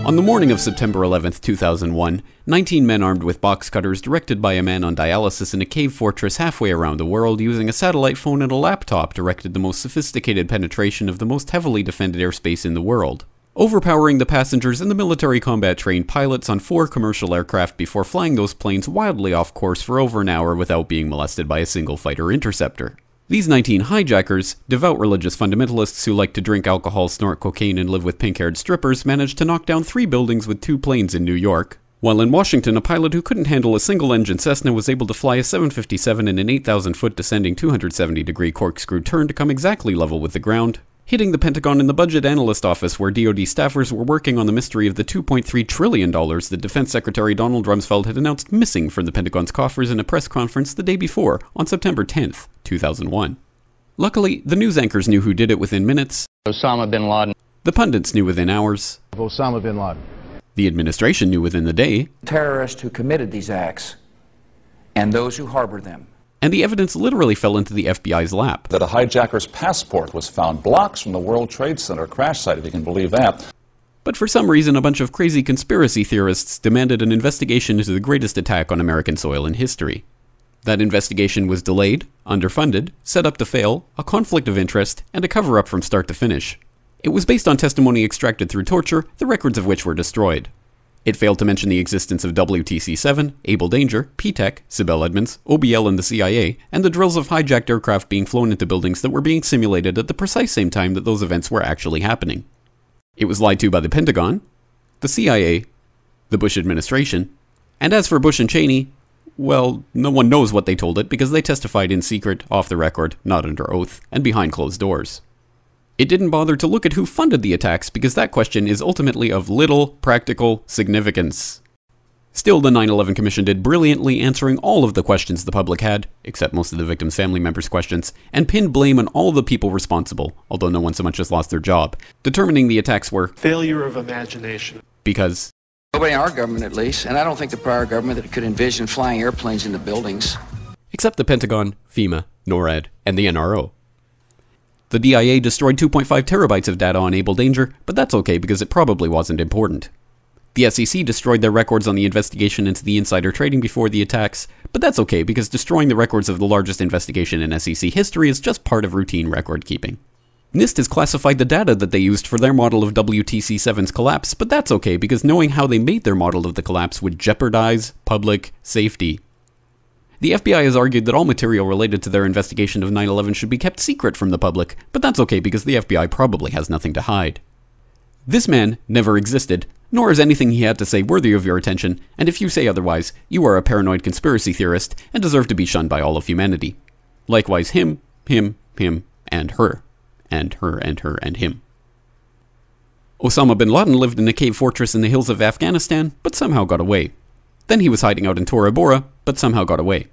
On the morning of September 11, 2001, 19 men armed with box cutters directed by a man on dialysis in a cave fortress halfway around the world using a satellite phone and a laptop directed the most sophisticated penetration of the most heavily defended airspace in the world, overpowering the passengers and the military combat-trained pilots on 4 commercial aircraft before flying those planes wildly off course for over an hour without being molested by a single fighter interceptor. These 19 hijackers, devout religious fundamentalists who like to drink alcohol, snort cocaine, and live with pink-haired strippers, managed to knock down 3 buildings with 2 planes in New York, while in Washington a pilot who couldn't handle a single-engine Cessna was able to fly a 757 in an 8,000-foot descending 270-degree corkscrew turn to come exactly level with the ground, hitting the Pentagon in the Budget Analyst Office where DoD staffers were working on the mystery of the $2.3 trillion that Defense Secretary Donald Rumsfeld had announced missing from the Pentagon's coffers in a press conference the day before, on September 10th, 2001. Luckily, the news anchors knew who did it within minutes. Osama bin Laden. The pundits knew within hours. Osama bin Laden. The administration knew within the day. Terrorists who committed these acts and those who harbored them. And the evidence literally fell into the FBI's lap. That a hijacker's passport was found blocks from the World Trade Center crash site, if you can believe that. But for some reason, a bunch of crazy conspiracy theorists demanded an investigation into the greatest attack on American soil in history. That investigation was delayed, underfunded, set up to fail, a conflict of interest, and a cover-up from start to finish. It was based on testimony extracted through torture, the records of which were destroyed. It failed to mention the existence of WTC-7, Able Danger, P-TECH, Sibel Edmonds, OBL and the CIA, and the drills of hijacked aircraft being flown into buildings that were being simulated at the precise same time that those events were actually happening. It was lied to by the Pentagon, the CIA, the Bush administration, and as for Bush and Cheney, well, no one knows what they told it because they testified in secret, off the record, not under oath, and behind closed doors. It didn't bother to look at who funded the attacks because that question is ultimately of little practical significance. Still, the 9/11 Commission did brilliantly answering all of the questions the public had, except most of the victims' family members' questions, and pinned blame on all the people responsible, although no one so much as lost their job, determining the attacks were failure of imagination. Because Nobody in our government, at least, and I don't think the prior government that could envision flying airplanes into buildings. Except the Pentagon, FEMA, NORAD, and the NRO. The DIA destroyed 2.5 terabytes of data on Able Danger, but that's okay because it probably wasn't important. The SEC destroyed their records on the investigation into the insider trading before the attacks, but that's okay because destroying the records of the largest investigation in SEC history is just part of routine record keeping. NIST has classified the data that they used for their model of WTC-7's collapse, but that's okay because knowing how they made their model of the collapse would jeopardize public safety. The FBI has argued that all material related to their investigation of 9/11 should be kept secret from the public, but that's okay because the FBI probably has nothing to hide. This man never existed, nor is anything he had to say worthy of your attention, and if you say otherwise, you are a paranoid conspiracy theorist and deserve to be shunned by all of humanity. Likewise him, and her. And her, and him. Osama bin Laden lived in a cave fortress in the hills of Afghanistan, but somehow got away. Then he was hiding out in Tora Bora, but somehow got away.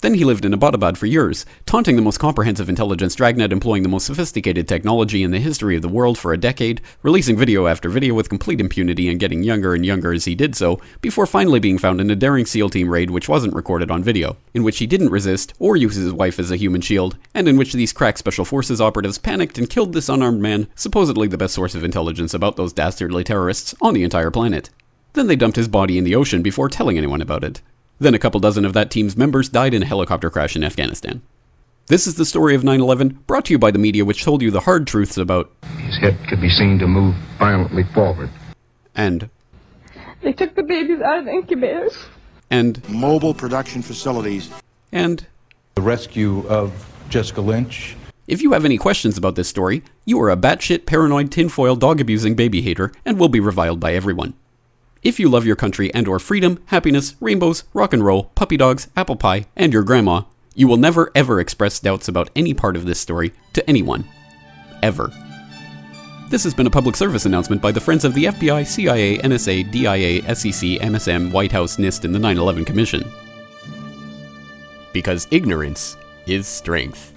Then he lived in Abbottabad for years, taunting the most comprehensive intelligence dragnet employing the most sophisticated technology in the history of the world for a decade, releasing video after video with complete impunity and getting younger and younger as he did so, before finally being found in a daring SEAL team raid which wasn't recorded on video, in which he didn't resist or use his wife as a human shield, and in which these crack special forces operatives panicked and killed this unarmed man, supposedly the best source of intelligence about those dastardly terrorists on the entire planet. Then they dumped his body in the ocean before telling anyone about it. Then a couple dozen of that team's members died in a helicopter crash in Afghanistan. This is the story of 9/11, brought to you by the media which told you the hard truths about his head could be seen to move violently forward. And they took the babies out of the incubators. And mobile production facilities. And the rescue of Jessica Lynch. If you have any questions about this story, you are a batshit paranoid tinfoil dog-abusing baby hater and will be reviled by everyone. If you love your country and or freedom, happiness, rainbows, rock and roll, puppy dogs, apple pie, and your grandma, you will never ever express doubts about any part of this story to anyone. Ever. This has been a public service announcement by the Friends of the FBI, CIA, NSA, DIA, SEC, MSM, White House, NIST, and the 9/11 Commission. Because ignorance is strength.